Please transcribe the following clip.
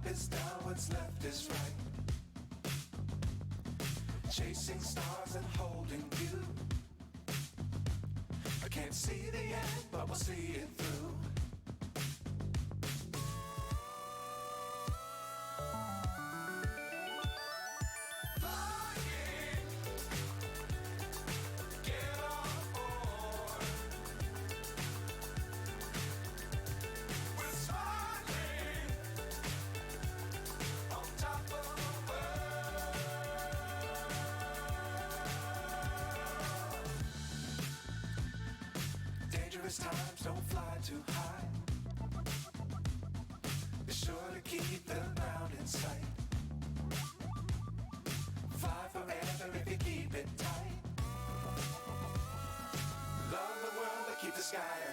is down, what's left is right. Chasing stars and holding you. I can't see the end, but we'll see it through. Times don't fly too high. Be sure to keep the ground in sight. Fly forever if you keep it tight. Love the world but keep the sky